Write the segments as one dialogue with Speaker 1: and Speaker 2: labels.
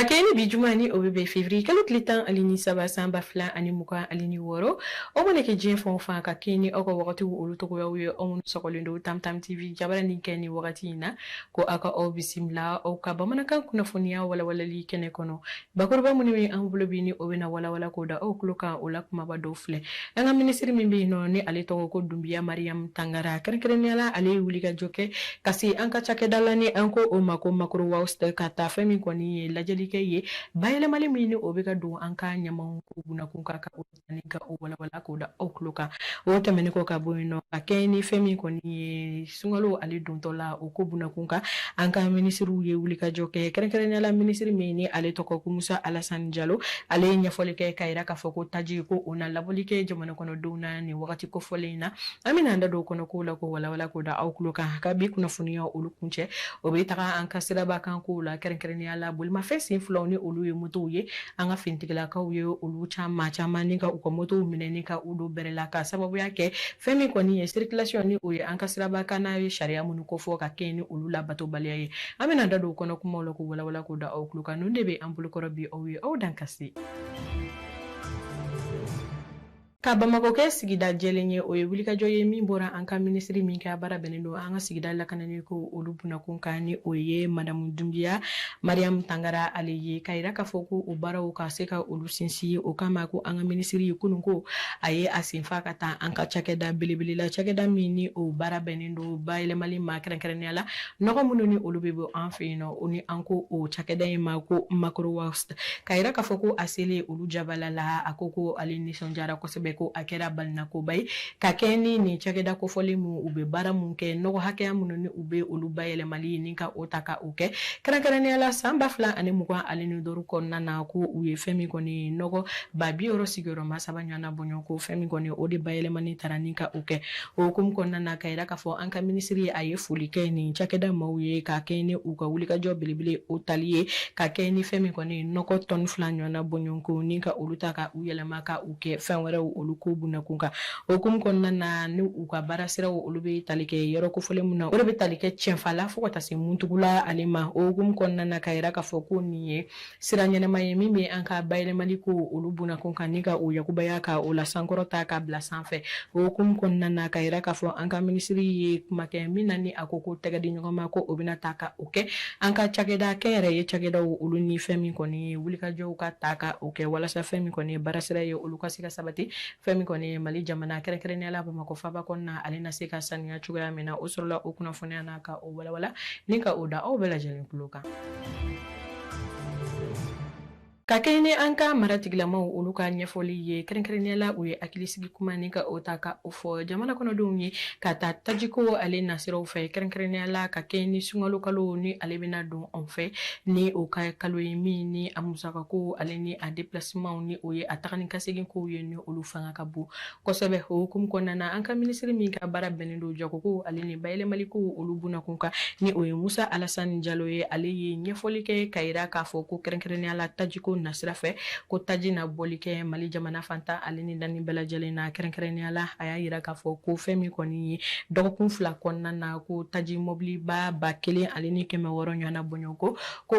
Speaker 1: Kakeni bijumani obe fevri kalo klitan alini saba samba fla ani muka alini woro o mone ke jen fon fa kakeni oko wakati ulu to ko wiyo o mun sokolindo tam tv jabara ni keni wakati ina ko aka o bisimla o ka bamana kan kuna fonia wala li kene kono bakurba muni mi envelope ni o bena wala ko da o kluka o la kuma ba do fle nga ministre mi bi no ni ale to ko dumbiya mariam tangara kerenela ale wuli ka joke kasi anka chake dalani anko o mako makro wa uste kata femi koni lajali ke ye bayele mali mini o be ka don anka nyama ko buna kun ka o tani ka o wala ko da o kloka o tamene ko ka boyno ka keni femi koni sungalo ali don tola o ko buna kun ka anka ministru ye wuli ka joke kerenela ministre mini ale to ko Musa Alassane Diallo ale nyafole ke kaira ka foko taji ko ona laboli ke jamana kono dona ni wakati ko folena amina anda do kono ko la ko wala ko da au kloka ka bi kuna funiya olu kunche o be taga an ka siraba kan ko la kerenkerenya la bulma fesin flawni olu ye moto ye an ka fintigila ka ye olu chama ni ka u ko moto mineni ka udo berela ka sababu yake femi koni ye circulation ni o ye an ka siraba kana ye sharia mun ko fo ka keni olu la bato baliya ye amina anda do kono kuma lo ko wala ko da au kloka nunde be an bulkoro bi o ye o dankasi ka Bamako ke sigida jelenye o ye wuli ka jɔ ye min bɔra an ka ministri min kɛ bara bɛnnen don an ka sigida lakanani ko olu bunakun kan ni o ye madamu Dumbiya Mariam Tangara ale ye ka yira ka fɔ ko o baaraw ka se ka olu sinsin o kama ko an ka ministri ye kunun ko a ye a senfa ka taa an ka cakɛda belebele la cakɛda min ni o baara bɛnnen don bayɛlɛmali ma kɛrɛnkɛrɛnnenya la nɔgɔ minnu ni olu bɛ bɔ an fɛ yen nɔ o ni an ko o cakɛda in ma ko Macro Waste ka yira ka fɔ ko a selen olu jabala la a ko ale nisɔndiyara kosɛbɛ ko a kɛra balina koba ye ka kɛ ni nin cakɛda kofɔli mu u bɛ baara mun kɛ nɔgɔ hakɛya minnu ni u bɛ olu bayɛlɛmali ni ka o ta ka o kɛ kɛrɛnkɛrɛnnenya la san 2020 ale ni dɔru kɔnɔna na ko u ye fɛn min kɔni nɔgɔ 60 sigiyɔrɔma 3 ɲɔgɔnna bɔɲɔ ko fɛn min kɔni o de bayɛlɛmani taara ni ka o kɛ o hukumu kɔnɔna na ka yira k'a fɔ an ka minisiri a ye foli kɛ nin cakɛda maaw ye ka kɛ ni u ka wulikajɔ belebele o tali ye ka kɛ ni fɛn min kɔni nɔgɔ tɔni 2 ɲɔgɔnna bɔɲɔ ko ni ka olu ta ka u yɛlɛma ka u kɛ fɛn wɛrɛw olu ko bunakun kan o hukumu kɔnɔna na ni u ka baara siraw olu bɛ tali kɛ yɔrɔ kofɔlen mun na o de bɛ tali kɛ cɛnfala fo ka taa se muntugula ale ma o hukumu kɔnɔna na ka yira k'a fɔ ko nin ye sira ɲɛnama ye min bɛ an ka bayɛlɛmali ko olu bunakun kan ni ka o yakubaya ka o la sankɔrɔta ka bila sanfɛ o hukumu kɔnɔna na ka yira k'a fɔ an ka minisiri ye kuma kɛ min na ni a ko tɛgɛ di ɲɔgɔn ma ko o bɛna ta ka o kɛ an ka cakɛda kɛnyɛrɛ ye cakɛdaw olu ni fɛn min kɔni ye wulikajɔw ka ta ka o kɛ walasa fɛn min kɔni ye baara sira ye olu ka se ka sabati fɛn min kɔni Mali jamana kɛrɛnkɛrɛnnenya la Bamakɔ faba kɔnɔna ale na se ka sanuya cogoya min na o sɔrɔla o kunnafoniya na ka o walawala ni ka o da aw bɛɛ lajɛlen tulo kan ka kɛ ni an ka maratigilamaw olu ka ɲɛfɔli ye kɛrɛnkɛrɛnnenya la u ye hakilisigi kuma ni ka o ta ka o fɔ jamana kɔnɔdenw ye ka taa tajiko ale nasiraw fɛ kɛrɛnkɛrɛnnenya la ka kɛ ni sunkalo kalo ni ale bɛna don an fɛ ni o ka kalo ye min ni a musakako ale ni a déplacement ni o ye a tagani ka segin kow ye ni olu fanga ka bon kosɛbɛ o hukumu kɔnɔna na an ka minisiri min ka baara bɛnnen don jagoko ale ni bayɛlɛmali ko olu bunakun kan ni o ye Musa Alassane Diallo ye ale ye ɲɛfɔli kɛ ka yira k'a fɔ ko kɛrɛnkɛrɛnnenya la tajiko nasira fɛ ko taji na bɔli kɛ Mali jamana fantan ale ni dani bɛɛ lajɛlen na kɛrɛnkɛrɛnnenya la a y'a yira k'a fɔ ko fɛn min kɔni ye dɔgɔkun 2 kɔnɔna na ko taji mobiliba 1000 ale ni 600 ɲɔgɔnna bɔɲɔ ko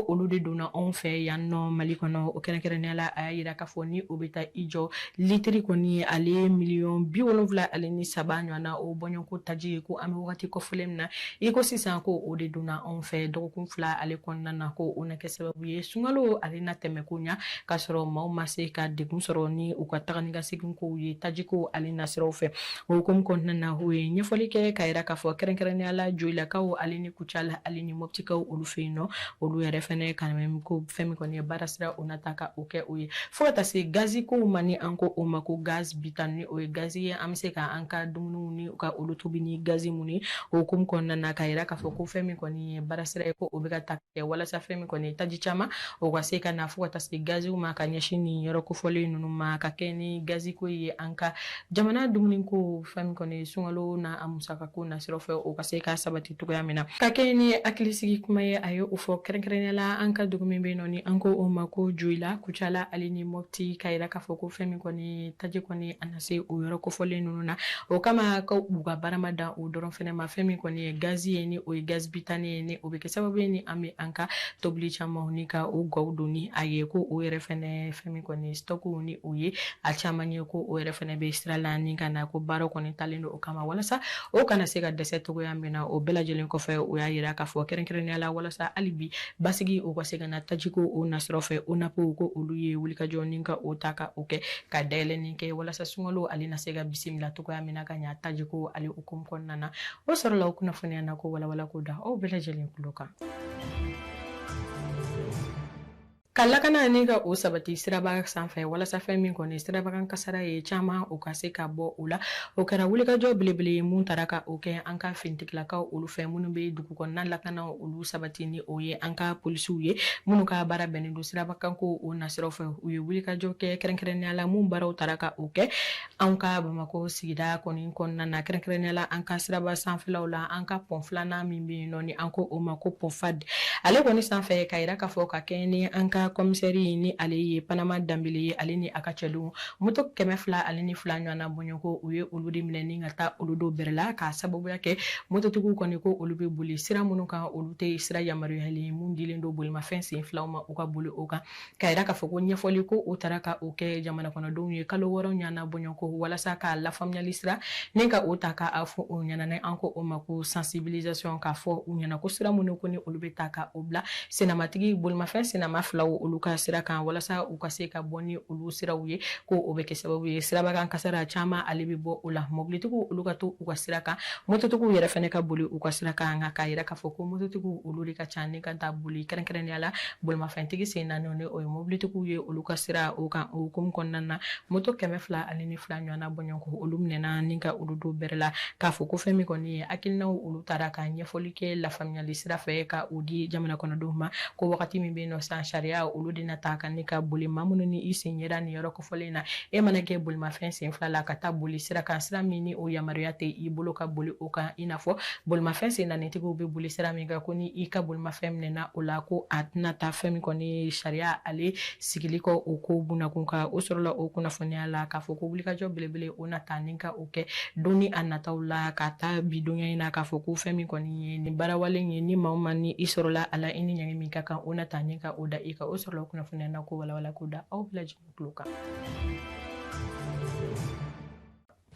Speaker 1: olu de donna anw fɛ yan nɔ Mali kɔnɔ o kɛrɛnkɛrɛnnenya la a y'a yira k'a fɔ ni o bɛ taa i jɔ litiri kɔni ye ale miliyɔn 70 ale ni 3 ɲɔgɔnna o bɔɲɔ ko taji ye ko an bɛ wagati kɔfɔlen min na i ko sisan ko o de donna anw fɛ dɔgɔkun 2 ale kɔnɔna na ko o na kɛ sababu ye sunkalo ale na tɛmɛ ko ɲa ka sɔrɔ maaw ma se ka degun sɔrɔ ni u ka tagani ka segin kow ye tajiko ale nasiraw fɛ o hukumu kɔnɔna na o ye ɲɛfɔli kɛ ka yira k'a fɔ kɛrɛnkɛrɛnnenya la joyilakaw ale ni kucala ale ni mɔptikaw olu fɛ yen nɔ olu yɛrɛ fɛnɛ ka ko fɛn min kɔni ye baara sira o nata ka o kɛ o ye fo ka taa se gazi kow ma ni an ko o ma ko gaz bitan ni o ye gazi ye an bɛ se ka an ka dumuniw ni ka olu tobi ni gazi mun ye o hukumu kɔnɔna na ka yira k'a fɔ ko fɛn min kɔni ye baara sira ye ko o bɛ ka ta kɛ walasa fɛn min kɔni ye taji caman o ka se ka na fo ka taa se se gaziw ma ka ɲɛsin nin yɔrɔ kofɔlen ninnu ma ka kɛ ni gaziko ye an ka jamana dumuniko fɛn min kɔni sunkalo na a musakako na sira fɛ o ka se ka sabati cogoya min na ka kɛ ni hakilisigi kuma ye a ye o fɔ kɛrɛnkɛrɛnnenya an ka dugu min bɛ yen nɔ ni an ko o ma ko Joyila Kucala ale ni Mopti ka yira k'a fɔ ko fɛn min kɔni taji kɔni a na se o yɔrɔ kofɔlen ninnu na o kama ka u ka barama dan o dɔrɔn fɛnɛ ma fɛn min kɔni ye gazi ye ni o ye gazi bitane ye ni o bɛ kɛ sababu ye ni an bɛ an ka tobili caman ni ka o gaw don ni a ye ko o yɛrɛ fɛnɛ fɛn min kɔni stɔku ni o ye a caman ye ko o yɛrɛ fɛnɛ bɛ sira la ni ka na ko baara kɔni talen don o kama walasa o kana se ka dɛsɛ togoya min na o bɛɛ lajɛlen kɔfɛ o y'a yira k'a fɔ kɛrɛnkɛrɛnnenya la walasa hali bi basigi o ka se ka na tajiko o nasira fɛ o napo ko olu ye wulikajɔ ni ka o ta ka o kɛ ka dayɛlɛnni kɛ walasa sunkalo ale na se ka bisimila togoya min na ka ɲa tajiko ale hukumu kɔnɔna na o sɔrɔla o kunnafoniya na ko walawala ko da aw bɛɛ lajɛlen kulo kan. Ka lakana ni ka o sabati siraba sanfɛ walasa fɛn min kɔni sirabakan kasara ye caman o ka se ka bɔ o la o kɛra wulikajɔ belebele mun tara ka o kɛ an ka finitigilakaw olu fɛ minnu bɛ dugu kɔnɔna lakana olu sabati ni o ye an ka polisiw ye minnu ka baara bɛnnen don sirabakanko o nasiraw fɛ u ye wulikajɔ kɛ kɛrɛnkɛrɛnnenya la mun baaraw tara ka o kɛ an ka Bamakɔ sigida kɔni kɔnɔna na kɛrɛnkɛrɛnnenya la an ka siraba sanfɛlaw la an ka pɔn filanan min bɛ yen nɔ ni an ko o ma ko pɔnfad ale kɔni sanfɛ ka yira k'a fɔ ka kɛ ni an ka komisɛri ni ale ye Panama Danbele ye ale ni a ka cɛdenw moto 200 ale ni 2 ɲɔgɔnna bɔɲɔgɔnko u ye olu de minɛ ni ka taa olu do bɛrɛ la k'a sababuya kɛ mototigiw kɔni ko olu bɛ boli sira minnu kan olu tɛ sira yamaruyalen mun dilen don bolimafɛn sen filaw ma u ka boli o kan ka yira k'a fɔ ko ɲɛfɔli ko o taara ka o kɛ jamana kɔnɔdenw ye kalo 6 ɲɔgɔnna bɔɲɔgɔnko walasa k'a lafaamuyali sira ni ka o ta k'a fɔ o ɲɛna an ko o ma ko sensibilisation k'a fɔ u ɲɛna ko sira minnu ko ni olu bɛ ta ka o bila senamatigi bolimafɛn senama filaw olu ka sira kan walasa u ka se ka bɔ ni olu siraw ye ko o bɛ kɛ sababu ye sirabakan kasara caman ale bɛ bɔ o la mobilitigiw olu ka to u ka sira kan mototigiw yɛrɛ fɛnɛ ka boli u ka sira kan nka k'a yira k'a fɔ ko mototigiw olu de ka ca ni ka taa boli kɛrɛnkɛrɛnnenya la bolimafɛntigi sen naani ni o ye mobilitigiw ye olu ka sira o kan o hukumu kɔnɔna na moto 200 ale ni 2 ɲɔgɔnna bɔɲɔgɔnko olu minɛna ni ka olu do bɛrɛ la k'a fɔ ko fɛn min kɔni ye hakilinaw olu taara ka ɲɛfɔli kɛ lafaamuyali sira fɛ ka o di jamana kɔnɔdenw ma ko wagati min bɛ yen nɔ san sariya olu de na ta ka ni ka boli maa minnu ni i sen yera nin yɔrɔ kofɔlen na e mana kɛ bolimafɛn sen fila la ka taa boli sira kan sira min ni o yamaruya tɛ i bolo ka boli o kan i n'a fɔ bolimafɛn sen naanitigiw bɛ boli sira min kan ko ni i ka bolimafɛn minɛna o la ko a tɛna taa fɛn min kɔni sariya ale sigili kɔ o ko bunakun kan o sɔrɔla o kunnafoniya la k'a fɔ ko wulikajɔ belebele o na taa ni ka o kɛ don ni a nataw la ka taa bidonya in na k'a fɔ ko fɛn min kɔni ye nin barawale ye ni maa o maa ni i sɔrɔla a la i ni ɲangi min ka kan o na taa ni ka o da i kan o sɔrɔla o kunnafoniya na ko walawala ko da aw bɛɛ lajɛlen tulo kan.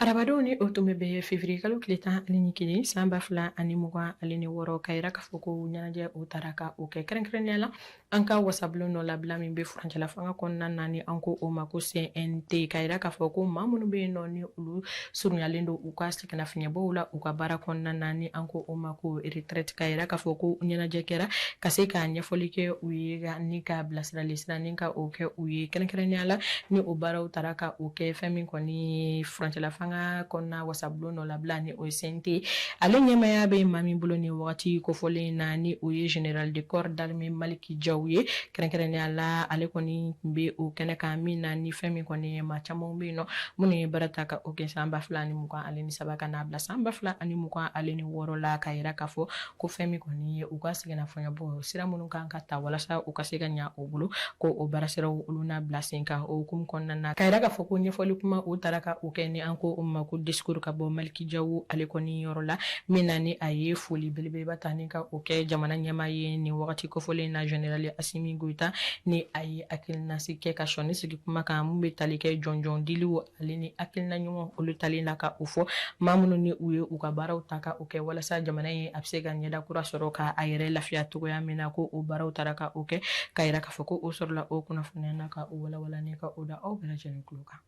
Speaker 1: Arabadenw ni o tun bɛ février kalo tile 11 san 2026 ka yira k'a fɔ ko ɲɛnajɛ o taara ka o kɛ kɛrɛnkɛrɛnnenya la an ka wasabulon dɔ labila min bɛ furancɛla fanga kɔnɔna na ni an ko o ma ko CNT ka yira k'a fɔ ko maa minnu bɛ yen nɔ ni olu surunyalen don u ka sɛgɛnnafiɲɛbɔw la u ka baara kɔnɔna na ni an ko o ma ko retraite ka yira k'a fɔ ko ɲɛnajɛ kɛra ka se ka ɲɛfɔli kɛ u ye ni ka bilasirali sira ni ka o kɛ u ye kɛrɛnkɛrɛnnenya la ni o baaraw taara ka o kɛ fɛn min kɔni furancɛla fanga kɔnɔna wasabulon dɔ labila ni o ye CNT ale ɲɛmaya bɛ maa min bolo ni wagati kofɔlen na ni o ye général de corps d'armée Maliki Jaw ye kɛrɛnkɛrɛnnenya la ale kɔni tun bɛ o kɛnɛ kan min na ni fɛn min kɔni ye maa caman bɛ yen nɔ minnu ye baara ta ka o kɛ san 2023 ka n'a bila san 2026 la ka yira k'a fɔ ko fɛn min kɔni ye u ka sɛgɛnnafiɲɛbɔ sira minnu kan ka ta walasa u ka se ka ɲɛ o bolo ko o baara siraw olu n'a bila sen kan o hukumu kɔnɔna na ka yira k'a fɔ ko ɲɛfɔli kuma o taara ka o kɛ ni an ko o ma ko discours ka bɔ Maliki Jaw ale kɔni yɔrɔ la min na ni a ye foli belebeleba ta ni ka o kɛ jamana ɲɛmaa ye ni wagati kofɔlen na Général Assimi Goïta ni a ye hakilinasi kɛ ka sɔnni sigi kuma kan mun bɛ tali kɛ jɔnjɔn diliw ale ni hakilina ɲuman olu talen na ka o fɔ maa minnu ni u ye u ka baaraw ta ka o kɛ walasa jamana ye a bɛ se ka ɲɛda kura sɔrɔ ka a yɛrɛ lafiya cogoya min na ko o baaraw taara ka o kɛ ka yira k'a fɔ ko o sɔrɔla o kunnafoniya na ka o walawala ni ka o da aw bɛɛ lajɛlen tulo kan.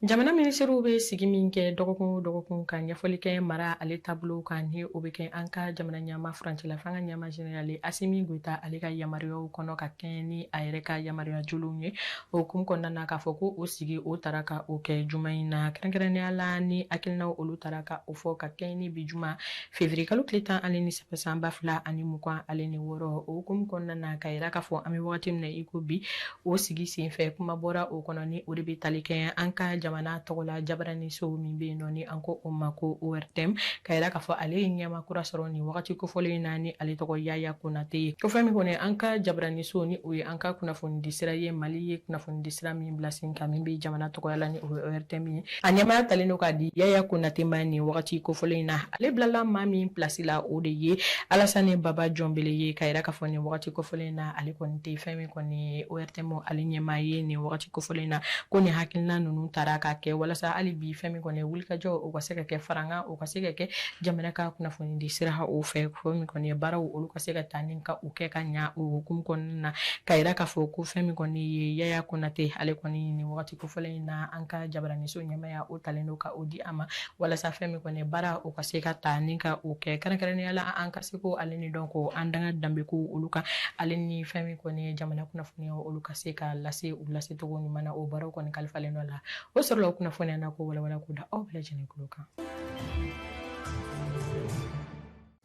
Speaker 1: Jamana minisiriw be sigi min kɛ dɔgɔkun ka ɲɛfɔli kɛ mara ale taabolo kan ni o bɛ kɛ an ka jamana ɲɛma furancɛla fanga ɲɛma generale Asimi Goita ale ka yamaruyaw kɔnɔ ka kɛɲɛ ni a yɛrɛ ka yamaruya jolenw ye o hukumu kɔnɔna na k'a fɔ ko o sigi o tara ka o kɛ juma in na kɛrɛnkɛrɛnnenya la ni hakilinaw olu tara ka o fɔ ka kɛɲɛ ni bi juma février kalo tile 13 san 2026 o hukumu kɔnɔna na ka yira k'a fɔ an bɛ wagati min na i ko bi o sigi senfɛ kuma bɔra o kɔnɔ ni o de bɛ tali kɛ an ka jamana tɔgɔla jabaraniso min bɛ yen nɔ ni an ko o ma ko ORTM ka yira k'a fɔ ale ye ɲɛma kura sɔrɔ ni wagati kofɔlen na ni ale tɔgɔ Yaya Konate ye ko fɛn min kɔni an ka jabaraniso ni o ye an ka kunnafoni di sira ye Mali ye kunnafoni di sira min bila sen kan min bɛ jamana tɔgɔya la ni o ye ORTM ye a ɲɛmaya talen don k'a di Yaya Konate ma ni wagati kofɔlen na ale bilala maa min pilasi la o de ye Alassane Baba Jɔnbele ye ka yira k'a fɔ ni wagati kofɔlen na ale kɔni tɛ fɛn min kɔni ORTM ale ɲɛma ye ni wagati kofɔlen na ko ni hakilina ninnu tara ka kɛ walasa hali bi fɛn min kɔni wulikajɔ o ka se ka kɛ faranga o ka se ka kɛ jamana ka kunnafoni di sira o fɛ ko min kɔni baaraw olu ka se ka taa ni ka u kɛ ka ɲa o hukumu kɔnɔna na ka yira k'a fɔ ko fɛn min kɔni ye Yaya Konate ale kɔni ni wagati kofɔlen in na an ka jabaraniso ɲɛmaya o talen don ka o di a ma walasa fɛn min kɔni baara o ka se ka taa ni ka o kɛ kɛrɛnkɛrɛnnenya la an ka se ko ale ni dɔn ko an danga danbe ko olu kan ale ni fɛn min kɔni jamana kunnafoniya olu ka se ka lase u lase cogo ɲuman na o baaraw kɔni kalifalen dɔ la o sɔrɔla o kunnafoniya na ko walawala ko da aw bɛɛ lajɛlen kulo kan.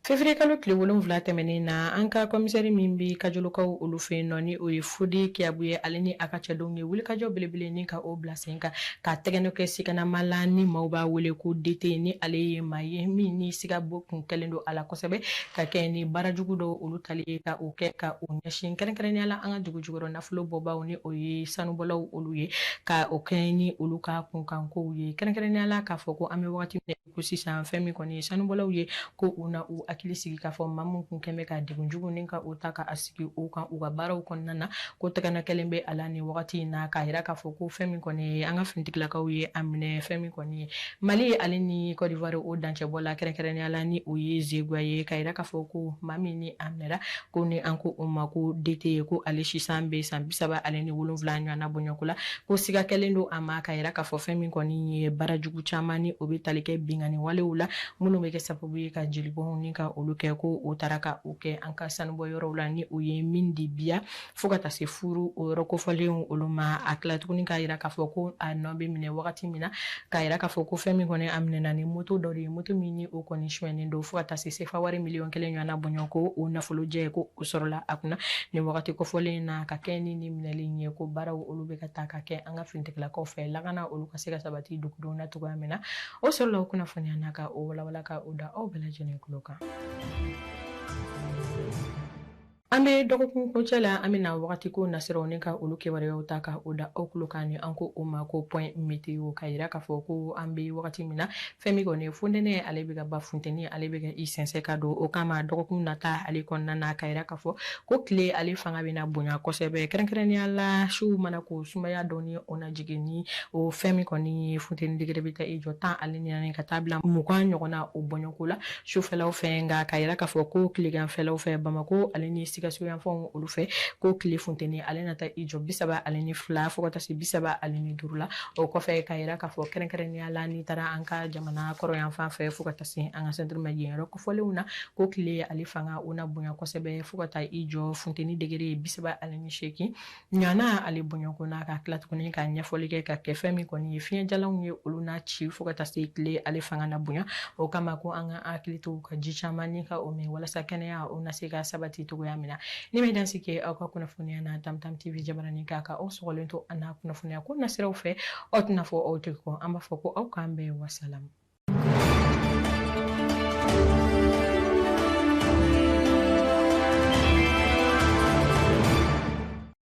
Speaker 1: Février kalo tile 7 tɛmɛnen na an ka komisɛri min bi kajolokaw olu fɛ yen nɔ ni o ye Fode Kiyabu ye ale ni a ka cɛdenw ye wulikajɔ belebele ni ka o bila sen kan ka tɛgɛnɔ kɛ sikanama la ni maaw b'a wele ko DT ni ale ye maa ye min ni siga bɔ kun kɛlen don a la kosɛbɛ ka kɛ ni baarajugu dɔw olu tali ye ka o kɛ ka o ɲɛsin kɛrɛnkɛrɛnnenya la an ka dugu jukɔrɔ nafolo bɔbaw ni o ye sanubɔlaw olu ye ka o kɛ ni olu ka kunkankow ye kɛrɛnkɛrɛnnenya la k'a fɔ ko an bɛ wagati min na ko sisan fɛn min kɔni ye sanubɔlaw ye ko u na u hakili sigi k'a fɔ maa mun kun kɛn bɛ ka degun jugu ni ka o ta ka a sigi o kan u ka baaraw kɔnɔna na ko tɛgɛnɔ kelen bɛ a la ni wagati in na k'a yira k'a fɔ ko fɛn min kɔni ye an ka finitigilakaw ye a minɛ fɛn min kɔni ye Mali ye ale ni Côte d'Ivoire o dancɛbɔ la kɛrɛnkɛrɛnnenya la ni o ye Zegua ye k'a yira k'a fɔ ko maa min ni a minɛra ko ni an ko o ma ko DT ye ko ale sisan bɛ san 37 ɲɔgɔnna bɔɲɔgɔnko la ko siga kɛlen don a ma k'a yira k'a fɔ fɛn min kɔni ye baarajugu caman ni o bɛ tali kɛ bingani walew la minnu bɛ kɛ sababu ye ka jelibɔnw ni ka olu kɛ ko o tara ka o kɛ an ka sanubɔ yɔrɔw la ni o ye min di biya fo ka taa se furu o yɔrɔ kofɔlen olu ma a tila tuguni k'a yira k'a fɔ ko a nɔ bɛ minɛ wagati min na k'a yira k'a fɔ ko fɛn min kɔni a minɛna ni moto dɔ de ye moto min ni o kɔni suɲɛnen don fo ka taa se sefa wari miliyɔn 1 ɲɔgɔnna bɔɲɔgɔn ko o nafolojɛ ko o sɔrɔla a kunna ni wagati kofɔlen na ka kɛ ni minɛli ye ko baaraw olu bɛ ka taa ka kɛ an ka finitigilakaw fɛ lakana olu ka se ka sabati dugudenw na cogoya min na o sɔrɔla o kunnafoniya na ka o walawala ka o da aw bɛɛ lajɛlen kulo kan. An bɛ dɔgɔkun kuncɛ la an bɛna wagati ko nasiraw ni ka olu kibaruyaw ta ka o da aw kulo kan ni an ko o ma ko point météo ka yira k'a fɔ ko an bɛ wagati min na fɛn min kɔni funtɛnɛ ale bɛ ka ba funtɛni ale bɛ ka i sɛnsɛn ka don o kama dɔgɔkun nata ale kɔnɔna na ka yira k'a fɔ ko tile ale fanga bɛna bonya kosɛbɛ kɛrɛnkɛrɛnnenya la su mana ko sumaya dɔɔni o na jigin ni o fɛn min kɔni funtɛni degere bɛ taa i jɔ 10 ale ni ka taa bila 20 ɲɔgɔnna o bɔɲɔgɔnko la sufɛlaw fɛ nka ka yira k'a fɔ ko tileganfɛlaw fɛ Bamako ale ni Sikaso yanfanw olu fɛ ko tile funtɛni ale nata i jɔ 32 fo ka taa se 35 la o kɔfɛ ka yira k'a fɔ kɛrɛnkɛrɛnnenya la ni taara an ka jamana kɔrɔ yanfan fɛ fo ka taa se an ka centre yen yɔrɔ kɔfɔlenw na ko tile ale fanga o na bonya kosɛbɛ fo ka taa i jɔ funtɛni degere 38 ɲana ale bɔɲɔgɔnko na ka tila tuguni ka ɲɛfɔli kɛ ka kɛ fɛn min kɔni ye fiɲɛjalanw ye olu na ci fo ka taa se tile ale fanga na bonya o kama ko an ka hakili to ka ji caman ni ka o min walasa kɛnɛya o na se ka sabati cogoya min na ni bɛ dansi kɛ aw ka kunnafoniya na Tamtam TV jabaranin k'a ka aw sɔgɔlen to an na kunnafoniya ko nasiraw fɛ aw tɛna fɔ aw tɛ kɔ an b'a fɔ ko aw k'an bɛɛ wasalam